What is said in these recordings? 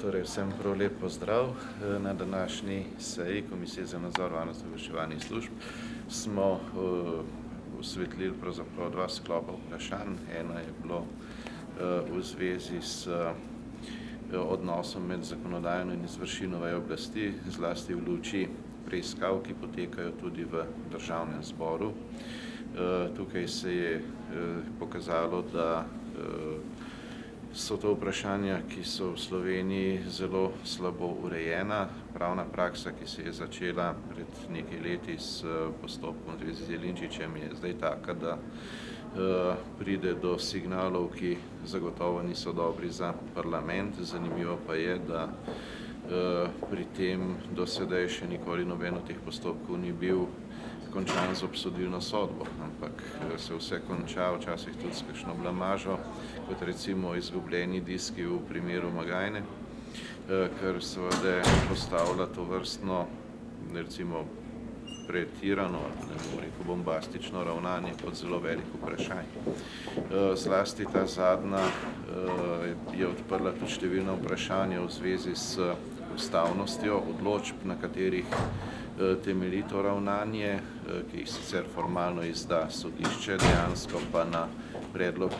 Torej, vsem prav lep pozdrav. Na današnji seji Komisije za nadzor varnosti obveščevalnih služb smo osvetlili pravzaprav dva sklopa vprašanj. Eno je bilo v zvezi s odnosom med zakonodajno in izvršilno vejo oblasti, zlasti v luči preiskav, ki potekajo tudi v Državnem zboru. Tukaj se je pokazalo, da so to vprašanja, ki so v Sloveniji zelo slabo urejena. Pravna praksa, ki se je začela pred nekaj leti s postopkom v zvezi z Jelinčičem, je zdaj taka, da pride do signalov, ki zagotovo niso dobri za parlament. Zanimivo pa je, da pri tem do sedaj še nikoli noben od teh postopkov ni bil končan z obsodilno sodbo, ampak se vse konča včasih tudi s kakšno blamažo, kot recimo izgubljeni diski v primeru Magajne, kar seveda postavlja to vrstno, recimo pretirano, ne bom rekel bombastično ravnanje pod zelo velik vprašanj. Zlasti ta zadnja je odprla tudi številna vprašanja v zvezi s ustavnostjo odločb, na katerih temelji to ravnanje, ki jih sicer formalno izda sodišče, dejansko pa na predlog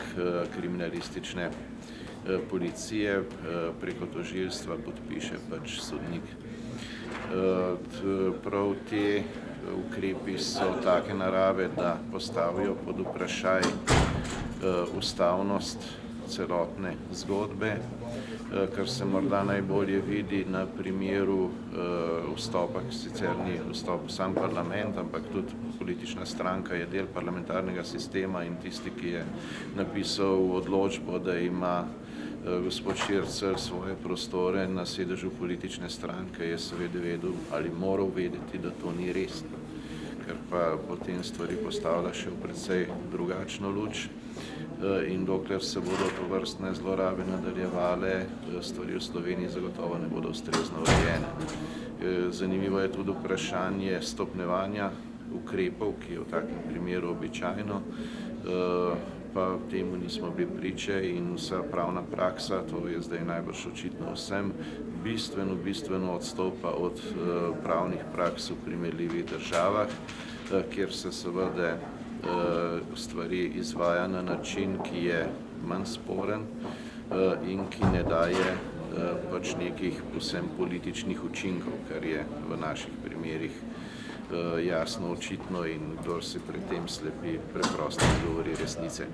kriminalistične policije preko tožilstva podpiše pač sodnik. Prav te ukrepi so take narave, da postavijo pod vprašaj ustavnost celotne zgodbe, kar se morda najbolje vidi na primeru vstopa, ki sicer ni vstop v sam parlament, ampak tudi politična stranka je del parlamentarnega sistema in tisti, ki je napisal odločbo, da ima gospod Šircelj svoje prostore na sedežu politične stranke, je seveda vedel ali moral vedeti, da to ni res, ker pa potem stvari postavlja še v precej drugačno luč. In dokler se bodo tovrstne zlorabe nadaljevale, stvari v Sloveniji zagotovo ne bodo ustrezno urejene. Zanimivo je tudi vprašanje stopnjevanja ukrepov, ki je v takem primeru običajno, pa temu nismo bili priče in vsa pravna praksa, to je zdaj najbrž očitno vsem, bistveno odstopa od pravnih praks v primerljivih državah, kjer se seveda stvari izvaja na način, ki je manj sporen in ki ne daje pač nekih povsem političnih učinkov, kar je v naših primerih jasno, očitno in kdor se pred tem slepi, preprosto ne govori resnice.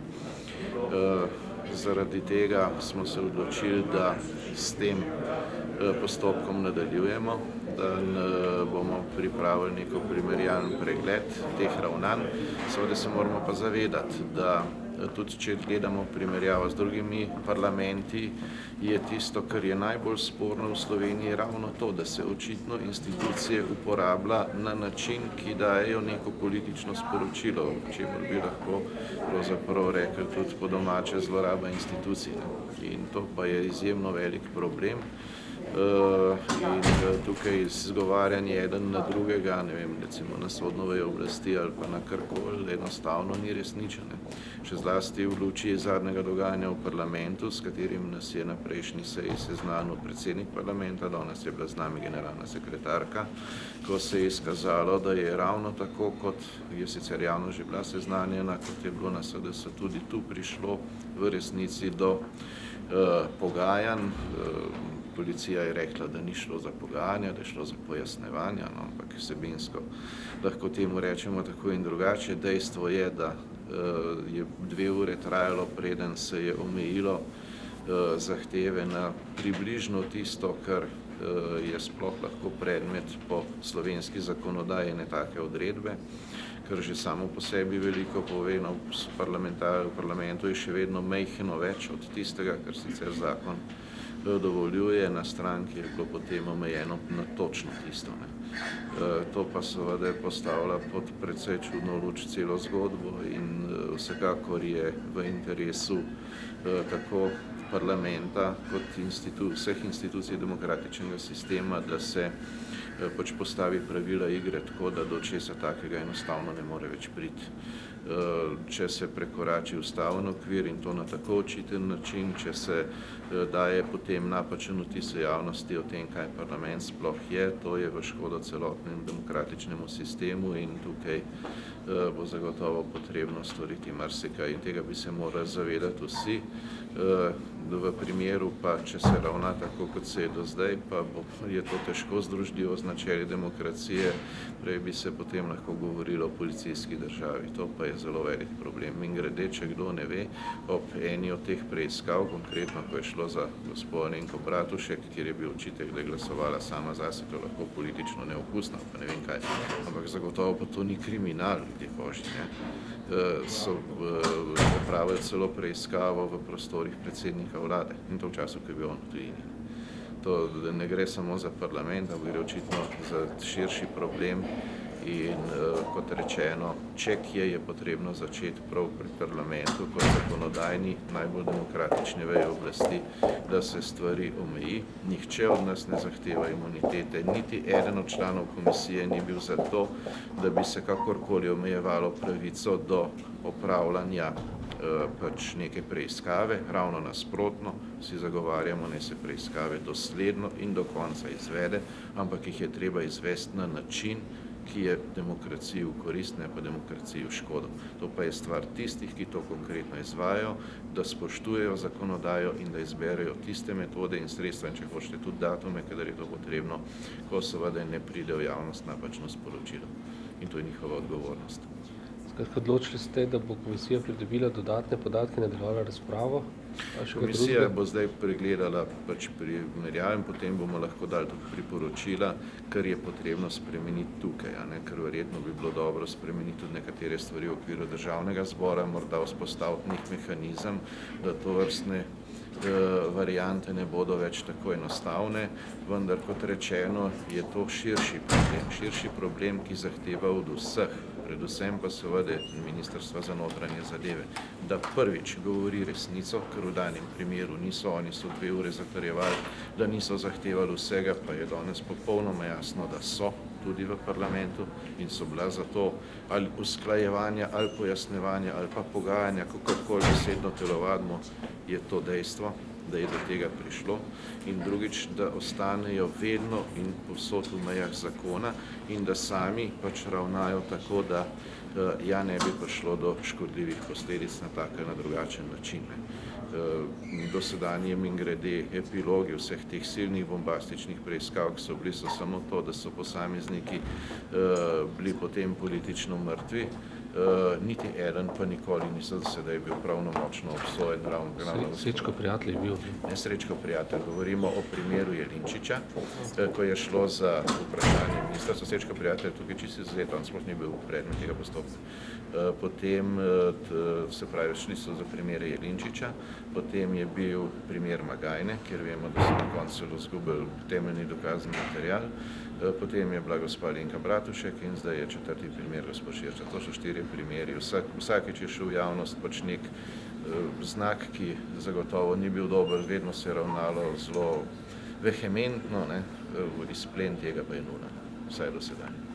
Zaradi tega smo se odločili, da s tem postopkom nadaljujemo, da bomo pripravili neko primerjalen pregled teh ravnanj. Seveda se moramo pa zavedati, da tudi če gledamo primerjavo z drugimi parlamenti, je tisto, kar je najbolj sporno v Sloveniji, ravno to, da se očitno institucije uporablja na način, ki dajejo neko politično sporočilo, čemur bi lahko pravzaprav rekli tudi po domače zloraba institucij. In to pa je izjemno velik problem. In tukaj izgovarjanje eden na drugega, ne vem, recimo na sodno vejo oblasti ali pa na karkoli, enostavno ni resničen. Še zlasti v luči zadnjega dogajanja v parlamentu, s katerim nas je na prejšnji seji seznanil predsednik parlamenta, danes je bila z nami generalna sekretarka, ko se je izkazalo, da je ravno tako, kot je sicer javno že bila seznanjena, kot je bilo na SDS tudi tu prišlo v resnici do pogajanj. Policija je rekla, da ni šlo za pogajanja, da je šlo za pojasnevanja, no, ampak vsebinsko lahko temu rečemo tako in drugače. Dejstvo je, da je 2 ure trajalo, preden se je omejilo zahteve na približno tisto, kar je sploh lahko predmet po slovenski zakonodaji ene take odredbe, kar že samo po sebi veliko pove. V parlamentu je še vedno majhno več od tistega, kar sicer zakon dovoljuje, na stranki je bilo potem omejeno na točno tisto. To pa seveda postavlja pod precej čudno luč celo zgodbo in vsekakor je v interesu tako parlamenta kot vseh institucij demokratičnega sistema, da se pač postavi pravila igre tako, da do česa takega enostavno ne more več priti. če se prekorači ustavni okvir in to na tako očiten način, če se daje potem napačen vtis v javnosti o tem, kaj parlament sploh je, to je v škodo celotnemu demokratičnemu sistemu in tukaj bo zagotovo potrebno storiti marsikaj in tega bi se morali zavedati vsi. V primeru pa, če se ravna tako, kot se je do zdaj, pa je to težko združljivo z načeli demokracije, prej bi se potem lahko govorilo o policijski državi. To pa je zelo velik problem. Mimogrede, če kdo ne ve, ob eni od teh preiskav, konkretno, ko je šlo za gospo Alenko Bratušek, kjer je bil očitek, da je glasovala sama zase, to lahko politično neokusno, pa ne vem kaj, ampak zagotovo pa to ni kriminal, ljudje božji, ne. So opravili celo preiskavo v prostorih predsednika vlade in to v času, ko je bil on v tujini. To ne gre samo za parlament, ampak gre očitno za širši problem in kot rečeno, če kje je potrebno začeti prav pri parlamentu kot zakonodajni, najbolj demokratične veje oblasti, da se stvari omeji. Nihče od nas ne zahteva imunitete, niti eden od članov komisije ni bil za to, da bi se kakorkoli omejevalo pravico do opravljanja pač neke preiskave, ravno nasprotno, vsi zagovarjamo, naj se preiskave dosledno in do konca izvede, ampak jih je treba izvesti na način, ki je demokraciji v korist, ne pa demokraciji v škodo. To pa je stvar tistih, ki to konkretno izvajajo, da spoštujejo zakonodajo in da izberejo tiste metode in sredstva, in če hočete tudi datume, kadar je to potrebno, ko seveda ne pride v javnost napačno sporočilo. In to je njihova odgovornost. Odločili ste, da bo komisija pridobila dodatne podatke, nadaljevala razpravo? Komisija bo zdaj pregledala pač primerjave in potem bomo lahko dali tudi priporočila, kar je potrebno spremeniti tukaj, ker verjetno bi bilo dobro spremeniti tudi nekatere stvari v okviru državnega zbora, morda vzpostaviti nek mehanizem, da tovrstne variante ne bodo več tako enostavne, vendar kot rečeno je to širši problem, ki zahteva od vseh, predvsem pa seveda Ministrstva za notranje zadeve, da prvič govori resnico, ker v danem primeru niso, oni so 2 ure zatrjevali, da niso zahtevali vsega, pa je danes popolnoma jasno, da so tudi v parlamentu in so bila zato ali usklajevanja, ali pojasnevanja, ali pa pogajanja, kakorkoli besedno telovadimo, je to dejstvo, da je do tega prišlo in drugič, da ostanejo vedno in povsod v mejah zakona in da sami pač ravnajo tako, da ne bi prišlo do škodljivih posledic na tak ali na drugačen način. Dosedanje mimogrede epilogi vseh teh silnih bombastičnih preiskav, ki so bili, so samo to, da so posamezniki bili potem politično mrtvi, niti eden pa nikoli niso sedaj bil pravnomočno obsojen. Srečko Prijatelj je bil. Ne Srečko Prijatelj, govorimo o primeru Jelinčiča, ko je šlo za vprašanje ministrstva. Srečko Prijatelj tukaj čisto izvzet, on sploh ni bil predmet tega postopka. Potem, se pravi, šli so za primere Jelinčiča, potem je bil primer Magajne, kjer vemo, da so na koncu izgubili temeljni dokazni material, potem je bila gospa Alenka Bratušek in zdaj je 4. primer gospod Šircelj. To so 4 primeri. Vsakič je šel v javnost pač nek znak, ki zagotovo ni bil dober, vedno se je ravnalo zelo vehementno, izplen tega pa je nula, vsaj do sedaj.